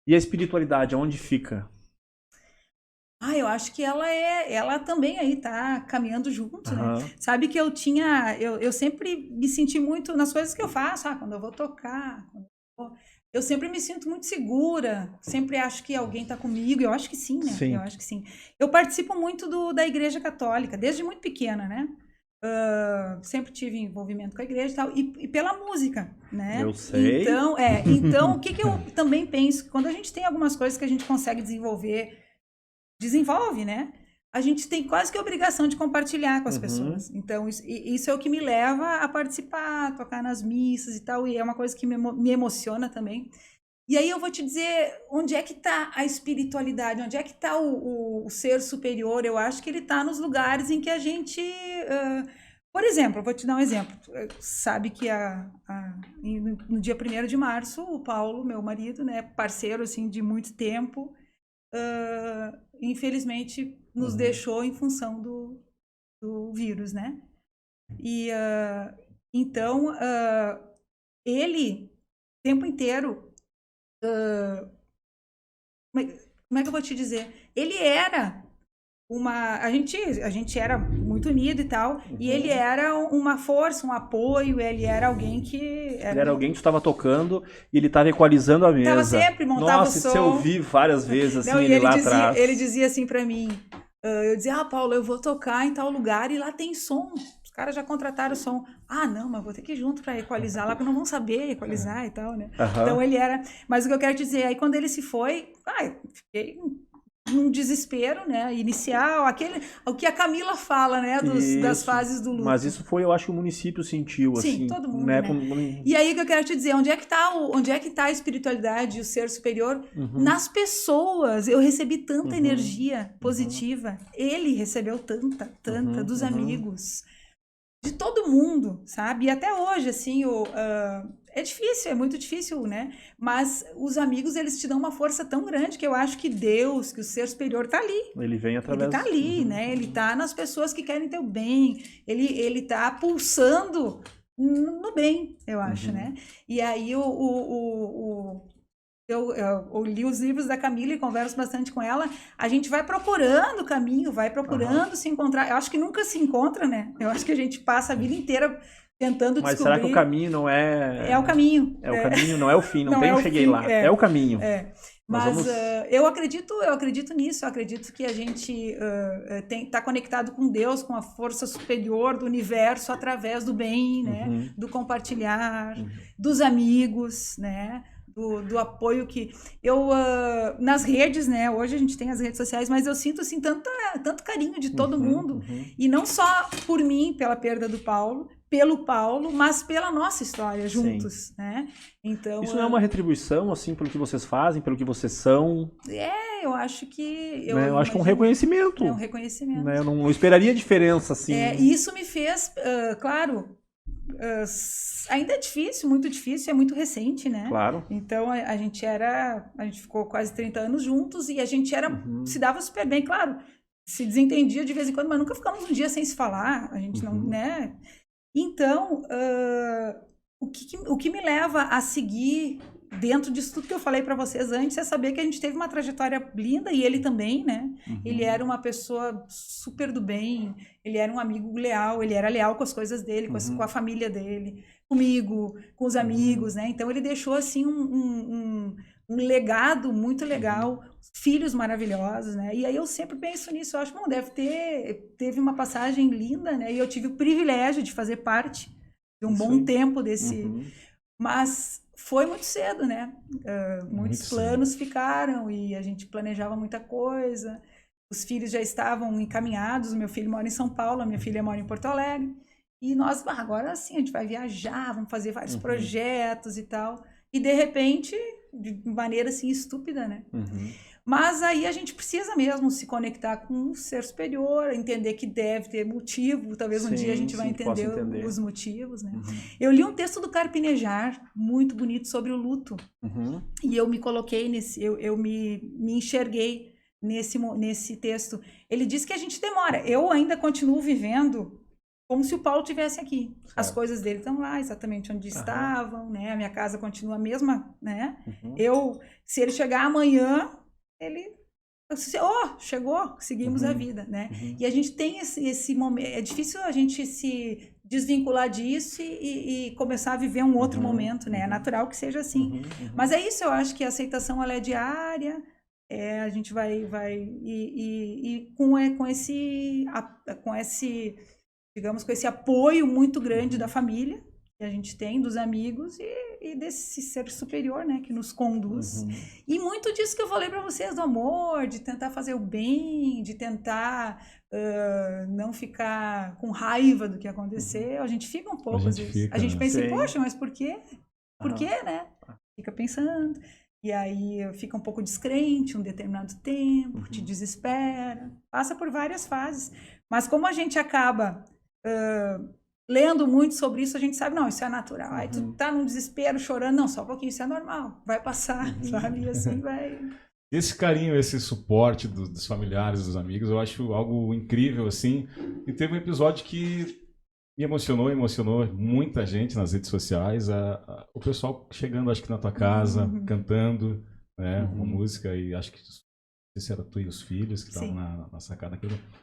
E a espiritualidade, aonde fica? Eu acho que ela também aí tá caminhando junto, né? Aham. Sabe que eu sempre me senti muito nas coisas que eu faço, quando eu vou tocar, eu sempre me sinto muito segura, sempre acho que alguém tá comigo, eu acho que sim, né? Eu Sim, acho que sim. Eu participo muito da Igreja Católica, desde muito pequena, né? Sempre tive envolvimento com a igreja e tal, e pela música, né? eu sei. Então, o que que eu também penso? Quando a gente tem algumas coisas que a gente consegue desenvolve, né? A gente tem quase que a obrigação de compartilhar com as Uhum. pessoas. Então, isso é o que me leva a participar, a tocar nas missas e tal, e é uma coisa que me emociona também. E aí eu vou te dizer onde é que está a espiritualidade, onde é que está o ser superior. Eu acho que ele está nos lugares em que a gente. Por exemplo, eu vou te dar um exemplo. Sabe que no dia 1º de março, o Paulo, meu marido, né, parceiro assim, de muito tempo, infelizmente nos Uhum. deixou em função do vírus, né? E então ele, o tempo inteiro, como é que eu vou te dizer? Ele era a gente era muito unido e tal, e ele Uhum. era uma força, um apoio, ele era alguém que Ele era era alguém que estava tocando e ele estava equalizando a tava mesa. sempre, montava o Nossa, isso eu som. vi várias vezes, assim, Não, e ele ele lá dizia, ele atrás. dizia assim pra mim, eu dizia, Paulo, eu vou tocar em tal lugar e lá tem som. Os caras já contrataram o som. Não, mas vou ter que ir junto pra equalizar lá, porque não vão saber equalizar e tal, né? Então Aham. ele era. Mas o que eu quero dizer, aí quando ele se foi, eu fiquei num desespero, né? Inicial, o que a Camila fala, né? Das Isso. fases do Mas luto. isso foi, eu acho que o município sentiu, Sim, assim, todo mundo, né? né? E aí que eu quero te dizer, onde é que tá a espiritualidade e o ser superior? Uhum. Nas pessoas. Eu recebi tanta Uhum. energia Uhum. positiva. Ele recebeu tanta, Uhum. dos Uhum. amigos, de todo mundo, sabe? E até hoje, assim, é difícil, é muito difícil, né? Mas os amigos, eles te dão uma força tão grande que eu acho que Deus, que o ser superior tá ali. Ele vem Ele tá através. ali, Uhum. né? Ele Uhum. tá nas pessoas que querem teu bem. Ele tá pulsando no bem, eu acho, Uhum. né? E aí eu li os livros da Camila e converso bastante com ela. A gente vai procurando o caminho, vai Aham. procurando se encontrar. Eu acho que nunca se encontra, né? Eu acho que a gente passa a vida inteira tentando Mas será que o descobrir. caminho não É é. o caminho. É o caminho, não é o fim, não Não tem é um o cheguei fim. lá. É o caminho. Nós Mas vamos. eu acredito nisso. Eu acredito que a gente está conectado com Deus, com a força superior do universo através do bem, né? Uhum. Do compartilhar, Uhum. dos amigos, né? Do apoio que eu nas redes, né? Hoje a gente tem as redes sociais, mas eu sinto assim tanto carinho de todo Uhum. mundo Uhum. e não só por mim, pela perda do Paulo, pelo Paulo, mas pela nossa história Sim. juntos, né? Então, Isso não é uma retribuição, assim, pelo que vocês fazem, pelo que vocês são, eu acho que eu né? Eu acho que é um imagino, né? Um reconhecimento, né? reconhecimento. Eu não esperaria diferença, assim, E isso me fez, claro, ainda é difícil, muito difícil, é muito recente, né? claro. Então a gente ficou quase 30 anos juntos e a gente se Uhum. dava super bem, claro, se desentendia de vez em quando, mas nunca ficamos um dia sem se falar, a gente não, Uhum. né? Então, o que me leva a seguir dentro disso tudo que eu falei para vocês antes é saber que a gente teve uma trajetória linda e ele também, né? Ele Uhum. era uma pessoa super do bem, ele era um amigo leal, ele era leal com as coisas dele, com a Uhum. família dele, comigo, com os Uhum. amigos, né? Então ele deixou assim um legado muito Uhum. legal, filhos maravilhosos, né? E aí eu sempre penso nisso, eu acho que teve uma passagem linda, né? E eu tive o privilégio de fazer parte de um Isso bom aí. tempo desse, Uhum. mas foi muito cedo, né? Muitos Muito cedo. planos ficaram e a gente planejava muita coisa. Os filhos já estavam encaminhados. O meu filho mora em São Paulo, a minha filha mora em Porto Alegre. E nós, agora sim, a gente vai viajar, vamos fazer vários Uhum. projetos e tal. E de repente, de maneira assim estúpida, né? Uhum. Mas aí a gente precisa mesmo se conectar com um ser superior, entender que deve ter motivo, talvez um dia a Sim, gente vai sim, posso entender entender. os motivos, né? Uhum. Eu li um texto do Carpinejar, muito bonito, sobre o luto, Uhum. e eu me coloquei eu me enxerguei nesse texto. Ele diz que a gente demora, eu ainda continuo vivendo como se o Paulo tivesse aqui. Certo. As coisas dele estão lá, exatamente onde estavam, né? A minha casa continua a mesma, né? Uhum. Se ele chegar amanhã, ele... chegou, seguimos a vida, né? Uhum. E a gente tem esse momento... É difícil a gente se desvincular disso e começar a viver um outro momento, né? É natural que seja assim. Uhum. Mas é isso, eu acho que a aceitação, ela é diária, a gente vai com esse, digamos, com esse apoio muito grande da família que a gente tem, dos amigos e desse ser superior, né, que nos conduz. Uhum. E muito disso que eu falei para vocês, do amor, de tentar fazer o bem, de tentar não ficar com raiva do que aconteceu. A gente fica um pouco, às vezes. A gente né? pensa, Sim. poxa, mas por quê? Por Aham. quê, né? Fica pensando. E aí fica um pouco descrente um determinado tempo, te desespera, passa por várias fases. Mas como a gente acaba lendo muito sobre isso, a gente sabe, não, isso é natural. Aí tu tá num desespero, chorando, não, só um pouquinho, isso é normal, vai passar, sabe? E assim vai... Esse carinho, esse suporte dos familiares, dos amigos, eu acho algo incrível, assim. E teve um episódio que me emocionou muita gente nas redes sociais. O pessoal chegando, acho que na tua casa, cantando, né, uma música, e acho que não sei se era tu e os filhos que estavam na sacada.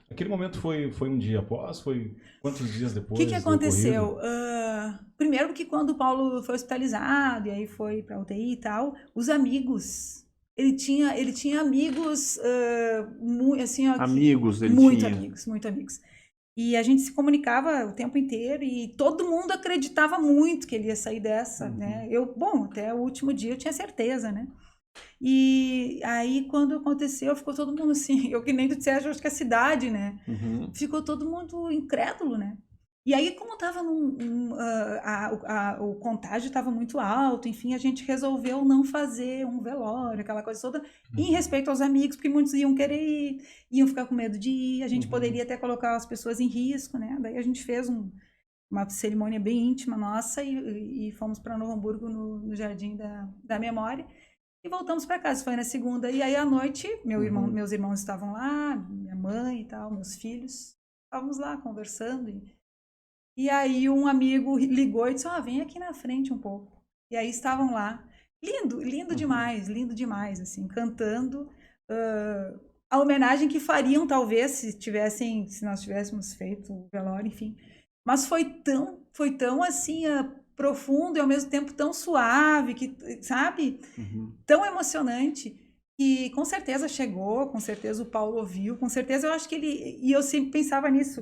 Aquele momento foi um dia após? Foi quantos dias depois? O que aconteceu? Primeiro que quando o Paulo foi hospitalizado, e aí foi pra UTI e tal, os amigos... Ele tinha amigos, assim, ó, Amigos, ele muito tinha. muito amigos. E a gente se comunicava o tempo inteiro e todo mundo acreditava muito que ele ia sair dessa, né? Até o último dia eu tinha certeza, né? E aí, quando aconteceu, ficou todo mundo assim, eu que nem tu disseste, acho que a cidade, né? Ficou todo mundo incrédulo, né? E aí, como tava o contágio estava muito alto, enfim, a gente resolveu não fazer um velório, aquela coisa toda, em respeito aos amigos, porque muitos iam querer ir, iam ficar com medo de ir, a gente poderia até colocar as pessoas em risco, né? Daí a gente fez uma cerimônia bem íntima nossa e fomos para Novo Hamburgo no Jardim da Memória e voltamos para casa. Foi na segunda, e aí à noite, meus irmãos estavam lá, minha mãe e tal, meus filhos, estávamos lá conversando e aí um amigo ligou e disse, vem aqui na frente um pouco. E aí estavam lá. Lindo demais, assim, cantando a homenagem que fariam, talvez, se nós tivéssemos feito o velório, enfim. Mas foi tão assim, profundo e ao mesmo tempo tão suave, que, sabe? Tão emocionante. E com certeza chegou, com certeza o Paulo ouviu, com certeza eu acho que ele... E eu sempre pensava nisso.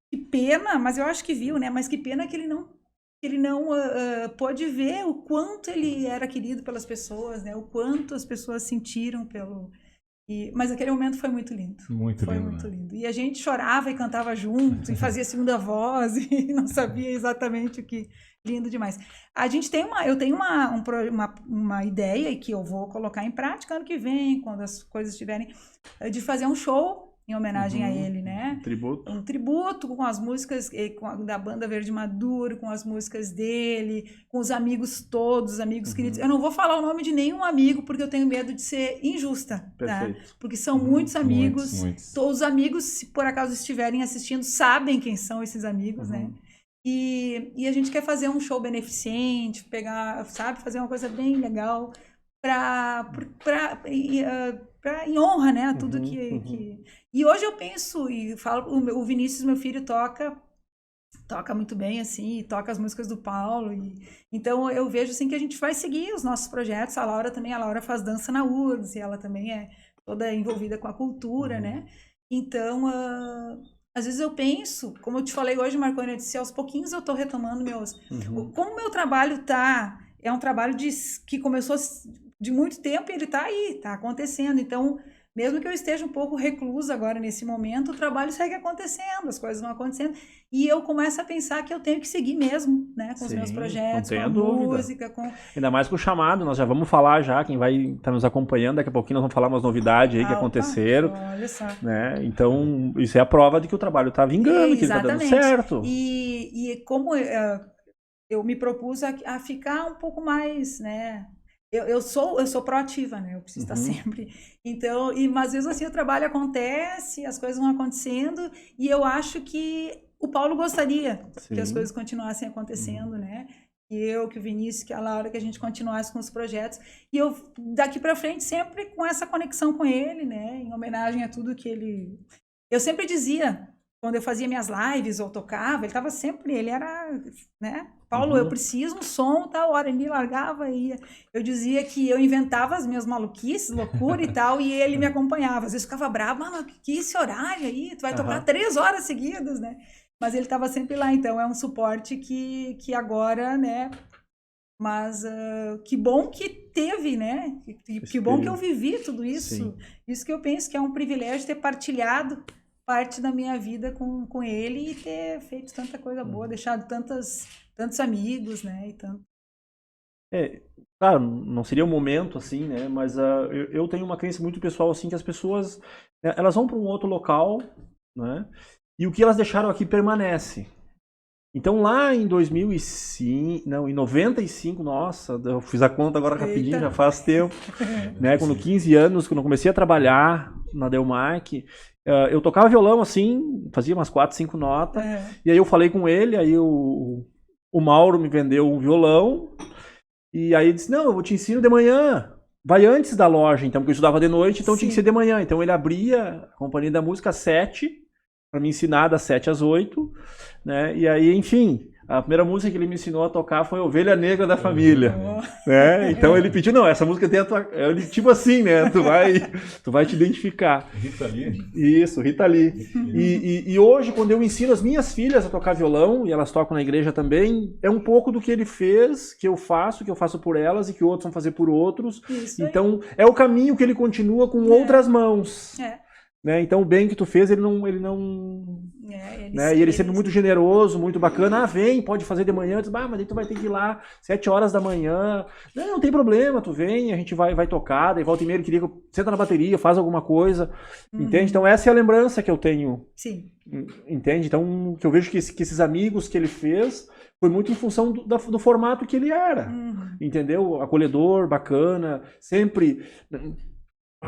Que pena, mas eu acho que viu, né? Mas que pena que ele não pôde ver o quanto ele era querido pelas pessoas, né? O quanto as pessoas sentiram mas aquele momento foi muito lindo. Foi muito lindo. E a gente chorava e cantava junto, e fazia segunda voz, e não sabia exatamente o que... Lindo demais. Eu tenho uma ideia que eu vou colocar em prática ano que vem, quando as coisas estiverem, de fazer um show em homenagem a ele, né? Um tributo com as músicas da banda Verde Maduro, com as músicas dele, com os amigos todos, os amigos queridos. Eu não vou falar o nome de nenhum amigo, porque eu tenho medo de ser injusta, tá? Porque são muitos amigos. Muitos. Todos os amigos, se por acaso estiverem assistindo, sabem quem são esses amigos, né? E a gente quer fazer um show beneficente, fazer uma coisa bem legal em honra, né, a tudo que... E hoje eu penso e falo, o Vinícius, meu filho, toca muito bem, assim, e toca as músicas do Paulo, então eu vejo, assim, que a gente vai seguir os nossos projetos. A Laura faz dança na URGS, e ela também é toda envolvida com a cultura, né, então... Às vezes eu penso, como eu te falei hoje, Marconi, eu disse, aos pouquinhos eu estou retomando como o meu trabalho é um trabalho que começou de muito tempo e ele está aí, está acontecendo. Então, mesmo que eu esteja um pouco reclusa agora nesse momento, o trabalho segue acontecendo, as coisas vão acontecendo. E eu começo a pensar que eu tenho que seguir mesmo, né? Com os meus projetos, com a música. Ainda mais com o chamado, nós já vamos falar já, quem vai estar nos acompanhando, daqui a pouquinho nós vamos falar umas novidades aí que aconteceram. Olha só. Né? Então, isso é a prova de que o trabalho está vingando, que está dando certo. E como eu me propus a ficar um pouco mais, né? Eu sou proativa, né? Eu preciso estar sempre. Então, mas às vezes assim, o trabalho acontece, as coisas vão acontecendo, e eu acho que o Paulo gostaria que as Sim. coisas continuassem acontecendo, né? Que o Vinícius, que a Laura, que a gente continuasse com os projetos. E eu, daqui para frente, sempre com essa conexão com ele, né? Em homenagem a tudo que ele... Eu sempre dizia, quando eu fazia minhas lives ou tocava, ele estava sempre... Ele era, né? Paulo, eu preciso um som, tal hora. Ele me largava e ia. Eu dizia que eu inventava as minhas maluquices, loucura e tal, e ele me acompanhava. Às vezes ficava bravo, mas que esse horário aí? Tu vai tocar 3 horas seguidas, né? Mas ele estava sempre lá, então é um suporte que agora, né? Mas que bom que teve, né? Que bom que eu vivi tudo isso. Sim. Isso que eu penso que é um privilégio ter partilhado parte da minha vida com ele e ter feito tanta coisa boa, deixado tantos amigos, né? E tanto... Claro, não seria o momento assim, né? Mas eu tenho uma crença muito pessoal assim que as pessoas elas vão para um outro local, né? E o que elas deixaram aqui permanece. Então lá em 2005, não, em 95, nossa, eu fiz a conta agora rapidinho, já faz tempo, né? Quando 15 anos, quando eu comecei a trabalhar na Delmark, eu tocava violão assim, fazia umas 4, 5 notas, e aí eu falei com ele, aí o Mauro me vendeu um violão, e aí ele disse, não, eu te ensino de manhã, vai antes da loja, então, porque eu estudava de noite, então tinha que ser de manhã. Então ele abria a Companhia da Música às 7, para me ensinar das 7 às 8, né? E aí, enfim, a primeira música que ele me ensinou a tocar foi Ovelha Negra da Família, né? Então ele pediu, não, essa música tem a tua... Tipo assim, né? Tu vai te identificar. Rita Lee? Isso, Rita Lee. E hoje, quando eu ensino as minhas filhas a tocar violão, e elas tocam na igreja também, é um pouco do que ele fez, que eu faço por elas e que outros vão fazer por outros. Isso então, é o caminho que ele continua com outras mãos. Né? Então o bem que tu fez, ele não né? E ele sempre muito generoso, muito bacana. Vem, pode fazer de manhã. Diz, mas aí tu vai ter que ir lá 7 horas da manhã. Não tem problema, tu vem, a gente vai tocar. Daí volta e meia, ele queria que eu senta na bateria, faz alguma coisa. Entende? Então essa é a lembrança que eu tenho. Sim. Entende? Então que eu vejo que esses amigos que ele fez foi muito em função do formato que ele era. Entendeu? Acolhedor, bacana, sempre...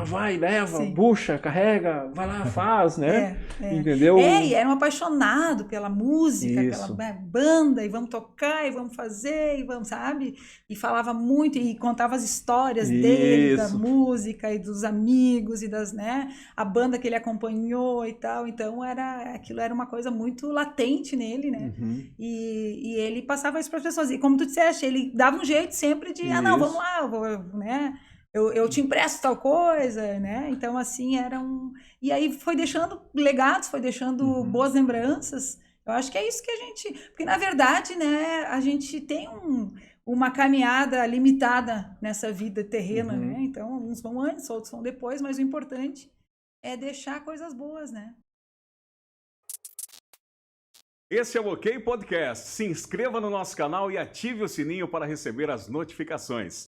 Vai, leva, bucha, carrega, vai lá, faz, né? Entendeu? E era um apaixonado pela música, pela banda, e vamos tocar, e vamos fazer, e vamos, sabe? E falava muito, e contava as histórias dele, da música, e dos amigos, e das, né? A banda que ele acompanhou e tal. Então, aquilo era uma coisa muito latente nele, né? E ele passava isso para as pessoas. E como tu disseste, ele dava um jeito sempre de, não, vamos lá, né? Eu te empresto tal coisa, né? Então, assim, era um... E aí foi deixando legados, foi deixando boas lembranças. Eu acho que é isso que a gente... Porque, na verdade, né, a gente tem uma caminhada limitada nessa vida terrena, né? Então, uns vão antes, outros vão depois, mas o importante é deixar coisas boas, né? Esse é o OK Podcast. Se inscreva no nosso canal e ative o sininho para receber as notificações.